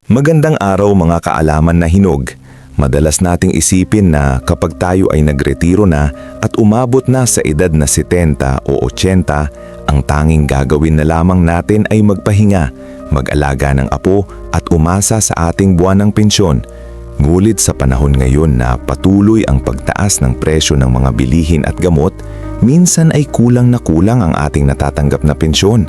Magandang araw mga kaalaman na hinog. Madalas nating isipin na kapag tayo ay nagretiro na at umabot na sa edad na 70 o 80, ang tanging gagawin na lamang natin ay magpahinga, mag-alaga ng apo at umasa sa ating buwan ng pensyon. Ngulit sa panahon ngayon na patuloy ang pagtaas ng presyo ng mga bilihin at gamot, minsan ay kulang na kulang ang ating natatanggap na pensyon.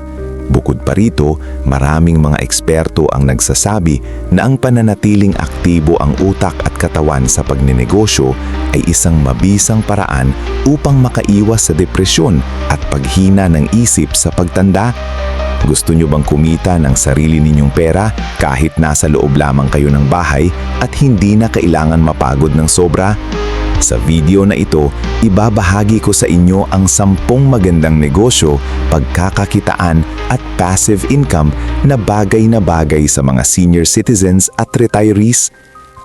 Bukod pa rito, maraming mga eksperto ang nagsasabi na ang pananatiling aktibo ang utak at katawan sa pagninegosyo ay isang mabisang paraan upang makaiwas sa depresyon at paghina ng isip sa pagtanda. Gusto nyo bang kumita ng sarili ninyong pera kahit nasa loob lamang kayo ng bahay at hindi na kailangan mapagod ng sobra? Sa video na ito, ibabahagi ko sa inyo ang 10 magandang negosyo, pagkakakitaan at passive income na bagay sa mga senior citizens at retirees.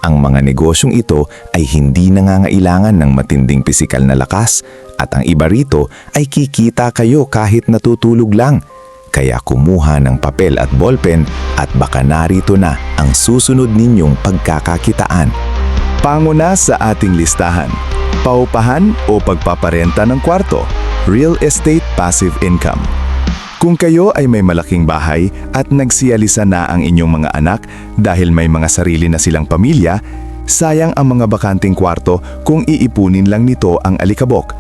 Ang mga negosyong ito ay hindi nangangailangan ng matinding pisikal na lakas at ang iba rito ay kikita kayo kahit natutulog lang. Kaya kumuha ng papel at ballpen at baka narito na ang susunod ninyong pagkakakitaan. Panguna sa ating listahan, paupahan o pagpaparenta ng kwarto, real estate passive income. Kung kayo ay may malaking bahay at nagsiyalisa na ang inyong mga anak dahil may mga sarili na silang pamilya, sayang ang mga bakanting kwarto kung iipunin lang nito ang alikabok.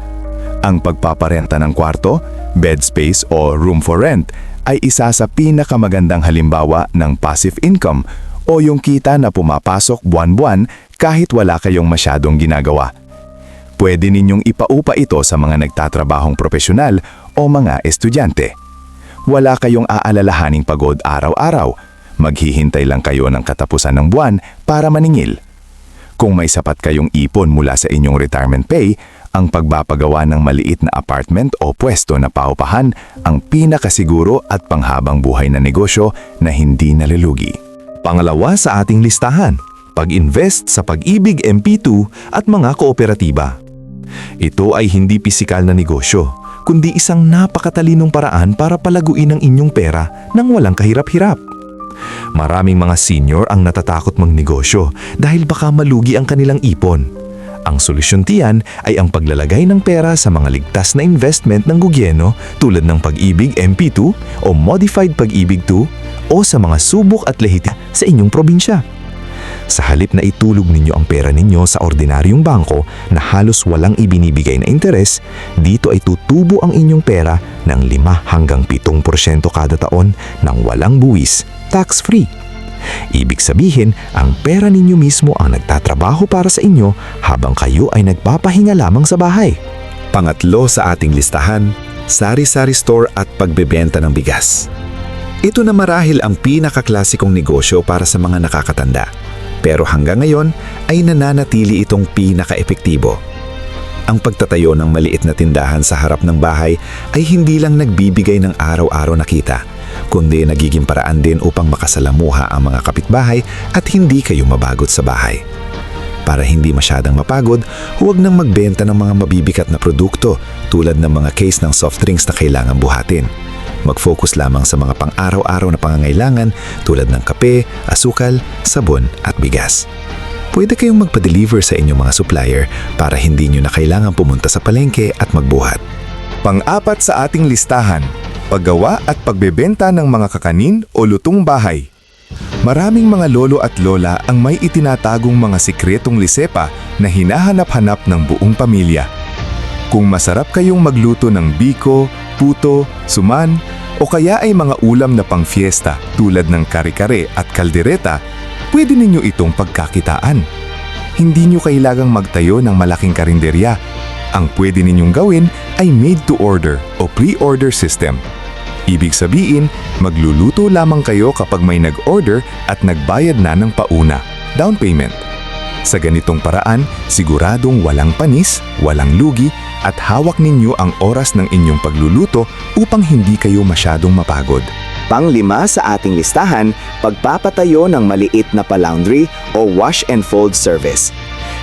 Ang pagpaparenta ng kwarto, bed space o room for rent ay isa sa pinakamagandang halimbawa ng passive income o yung kita na pumapasok buwan-buwan kahit wala kayong masyadong ginagawa. Pwede ninyong ipaupa ito sa mga nagtatrabahong profesional o mga estudyante. Wala kayong aalalahaning pagod araw-araw. Maghihintay lang kayo ng katapusan ng buwan para maningil. Kung may sapat kayong ipon mula sa inyong retirement pay, ang pagpapagawa ng maliit na apartment o pwesto na paupahan ang pinakasiguro at panghabang buhay na negosyo na hindi nalulugi. Pangalawa sa ating listahan, pag-invest sa Pag-ibig MP2 at mga kooperatiba. Ito ay hindi pisikal na negosyo, kundi isang napakatalinong paraan para palaguin ang inyong pera nang walang kahirap-hirap. Maraming mga senior ang natatakot magnegosyo dahil baka malugi ang kanilang ipon. Ang solusyon tiyan ay ang paglalagay ng pera sa mga ligtas na investment ng gobyerno tulad ng Pag-ibig MP2 o Modified Pag-ibig 2 o sa mga subok at lehita sa inyong probinsya. Sa halip na itulog ninyo ang pera ninyo sa ordinaryong bangko na halos walang ibinibigay na interes, dito ay tutubo ang inyong pera ng 5 hanggang 7% kada taon ng walang buwis, tax-free. Ibig sabihin, ang pera ninyo mismo ang nagtatrabaho para sa inyo habang kayo ay nagpapahinga lamang sa bahay. Pangatlo sa ating listahan, sari-sari store at pagbebenta ng bigas. Ito na marahil ang pinakaklasikong negosyo para sa mga nakakatanda. Pero hanggang ngayon ay nananatili itong pinaka-epektibo. Ang pagtatayo ng maliit na tindahan sa harap ng bahay ay hindi lang nagbibigay ng araw-araw na kita, kundi nagiging paraan din upang makasalamuha ang mga kapitbahay at hindi kayo mabagot sa bahay. Para hindi masyadang mapagod, huwag nang magbenta ng mga mabibigat na produkto tulad ng mga case ng soft drinks na kailangan buhatin. Mag-focus lamang sa mga pang-araw-araw na pangangailangan tulad ng kape, asukal, sabon at bigas. Pwede kayong magpa-deliver sa inyong mga supplier para hindi nyo na kailangan pumunta sa palengke at magbuhat. Pang-apat sa ating listahan, paggawa at pagbebenta ng mga kakanin o lutong bahay. Maraming mga lolo at lola ang may itinatagong mga sikretong lisepa na hinahanap-hanap ng buong pamilya. Kung masarap kayong magluto ng biko, puto, suman, o kaya ay mga ulam na pang-fiesta tulad ng kare-kare at kaldereta, pwede ninyo itong pagkakitaan. Hindi nyo kailangang magtayo ng malaking karinderya. Ang pwede ninyong gawin ay made-to-order o pre-order system. Ibig sabihin, magluluto lamang kayo kapag may nag-order at nagbayad na ng pauna, down payment. Sa ganitong paraan, siguradong walang panis, walang lugi, at hawak ninyo ang oras ng inyong pagluluto upang hindi kayo masyadong mapagod. Pang-5 sa ating listahan, pagpapatayo ng maliit na pa-laundry o wash and fold service.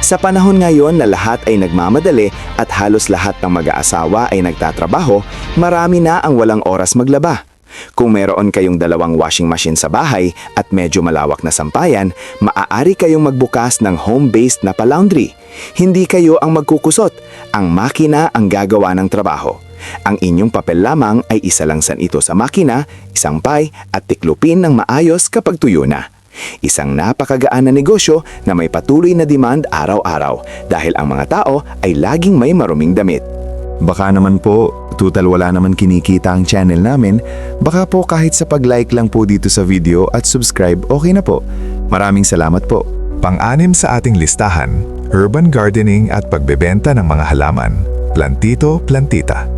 Sa panahon ngayon na lahat ay nagmamadali at halos lahat ng mag-aasawa ay nagtatrabaho, marami na ang walang oras maglaba. Kung meron kayong dalawang washing machine sa bahay at medyo malawak na sampayan, maaari kayong magbukas ng home-based na pa-laundry. Hindi kayo ang magkukusot, ang makina ang gagawa ng trabaho. Ang inyong papel lamang ay isalangsan ito sa makina, isampay at tiklupin ng maayos kapag tuyo na. Isang napakagaan na negosyo na may patuloy na demand araw-araw dahil ang mga tao ay laging may maruming damit. Baka naman po, total wala naman kinikita ang channel namin, baka po kahit sa pag-like lang po dito sa video at subscribe, okay na po. Maraming salamat po. Pang-anim sa ating listahan, urban gardening at pagbebenta ng mga halaman, plantito, plantita.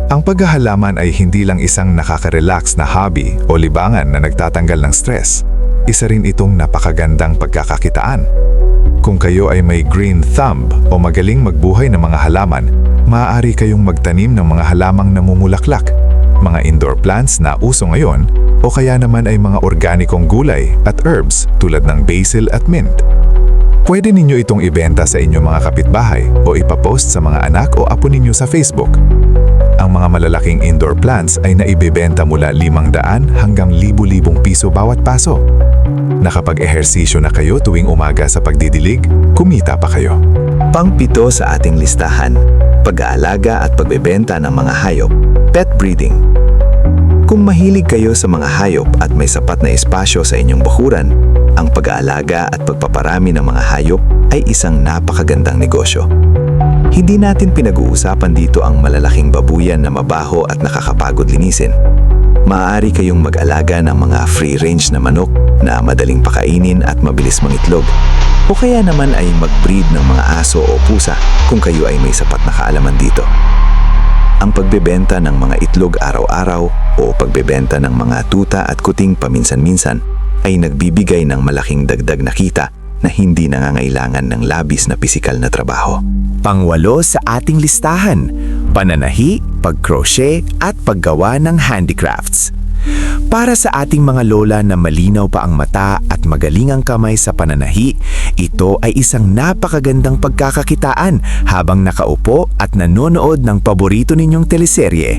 Ang paghahalaman ay hindi lang isang nakaka-relax na hobby o libangan na nagtatanggal ng stress. Isa rin itong napakagandang pagkakakitaan. Kung kayo ay may green thumb o magaling magbuhay ng mga halaman, maaari kayong magtanim ng mga halamang namumulaklak, mga indoor plants na uso ngayon, o kaya naman ay mga organikong gulay at herbs tulad ng basil at mint. Pwede ninyo itong ibenta sa inyong mga kapitbahay o ipapost sa mga anak o apo ninyo sa Facebook. Ang mga malalaking indoor plants ay naibebenta mula 500 hanggang 1,000 piso bawat paso. Nakapag-ehersisyo na kayo tuwing umaga sa pagdidilig, kumita pa kayo. Pang-7 sa ating listahan, pag-aalaga at pagbebenta ng mga hayop, pet breeding. Kung mahilig kayo sa mga hayop at may sapat na espasyo sa inyong bakuran, ang pag-aalaga at pagpaparami ng mga hayop ay isang napakagandang negosyo. Hindi natin pinag-uusapan dito ang malalaking babuyan na mabaho at nakakapagod linisin. Maaari kayong mag-alaga ng mga free-range na manok na madaling pakainin at mabilis mangitlog. O kaya naman ay mag-breed ng mga aso o pusa kung kayo ay may sapat na kaalaman dito. Ang pagbebenta ng mga itlog araw-araw o pagbebenta ng mga tuta at kuting paminsan-minsan ay nagbibigay ng malaking dagdag na kita na hindi nangangailangan ng labis na pisikal na trabaho. Pang-8 sa ating listahan, pananahi, pag-crochet at paggawa ng handicrafts. Para sa ating mga lola na malinaw pa ang mata at magaling ang kamay sa pananahi, ito ay isang napakagandang pagkakakitaan habang nakaupo at nanonood ng paborito ninyong teleserye.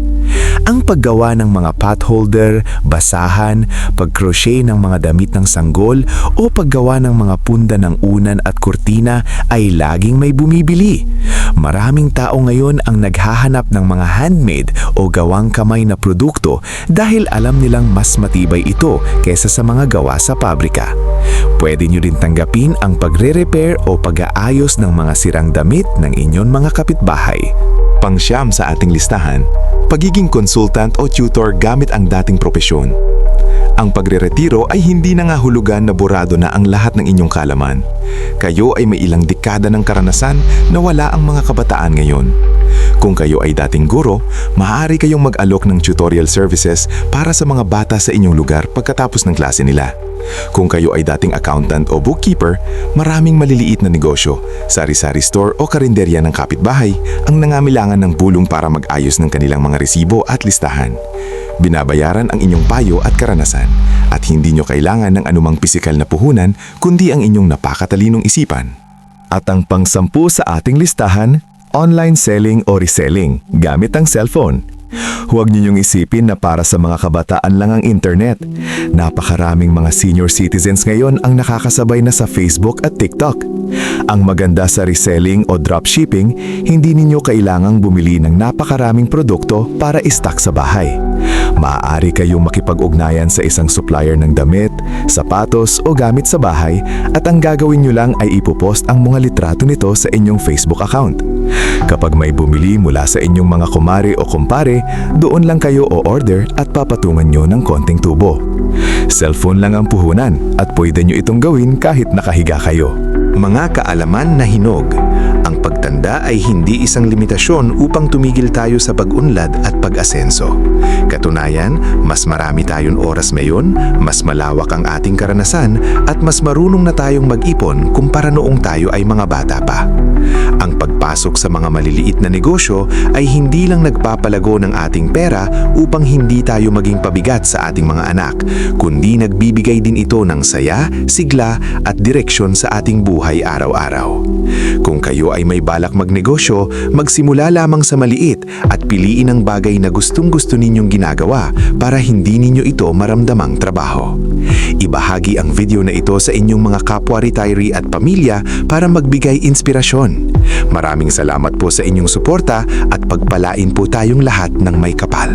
Ang paggawa ng mga pot holder, basahan, pag-crochet ng mga damit ng sanggol o paggawa ng mga punda ng unan at kurtina ay laging may bumibili. Maraming tao ngayon ang naghahanap ng mga handmade o gawang kamay na produkto dahil alam nilang mas matibay ito kaysa sa mga gawa sa pabrika. Pwede nyo rin tanggapin ang pagre-repair o pag-aayos ng mga sirang damit ng inyong mga kapitbahay. Pang-9 sa ating listahan, pagiging consultant o tutor gamit ang dating propesyon. Ang pagre-retiro ay hindi nangahulugan na burado na ang lahat ng inyong kaalaman. Kayo ay may ilang dekada ng karanasan na wala ang mga kabataan ngayon. Kung kayo ay dating guro, maaari kayong mag-alok ng tutorial services para sa mga bata sa inyong lugar pagkatapos ng klase nila. Kung kayo ay dating accountant o bookkeeper, maraming maliliit na negosyo, sari-sari store o karinderya ng kapitbahay ang nangamilangan ng bulong para mag-ayos ng kanilang mga resibo at listahan. Binabayaran ang inyong payo at karanasan at hindi nyo kailangan ng anumang pisikal na puhunan kundi ang inyong napakatalinong isipan. At ang pang-10 sa ating listahan, online selling o reselling gamit ang cellphone. Huwag ninyong isipin na para sa mga kabataan lang ang internet. Napakaraming mga senior citizens ngayon ang nakakasabay na sa Facebook at TikTok. Ang maganda sa reselling o dropshipping, hindi ninyo kailangang bumili ng napakaraming produkto para i-stock sa bahay. Maaari kayong makipag-ugnayan sa isang supplier ng damit, sapatos o gamit sa bahay at ang gagawin nyo lang ay ipopost ang mga litrato nito sa inyong Facebook account. Kapag may bumili mula sa inyong mga kumare o kumpare, doon lang kayo o-order at papatungan nyo ng konting tubo. Cellphone lang ang puhunan at pwede nyo itong gawin kahit nakahiga kayo. Mga kaalaman na hinog. Ang pagtanda ay hindi isang limitasyon upang tumigil tayo sa pag-unlad at pag-asenso. Katunayan, mas marami tayong oras ngayon, mas malawak ang ating karanasan, at mas marunong na tayong mag-ipon kumpara noong tayo ay mga bata pa. Ang pagpasok sa mga maliliit na negosyo ay hindi lang nagpapalago ng ating pera upang hindi tayo maging pabigat sa ating mga anak, kundi nagbibigay din ito ng saya, sigla at direksyon sa ating buhay araw-araw. Kung kayo ay may balak magnegosyo, magsimula lamang sa maliit at piliin ang bagay na gustong-gusto ninyong ginagawa para hindi ninyo ito maramdamang trabaho. Ibahagi ang video na ito sa inyong mga kapwa retiree at pamilya para magbigay inspirasyon. Maraming salamat po sa inyong suporta at pagpalain po tayong lahat ng may kapal.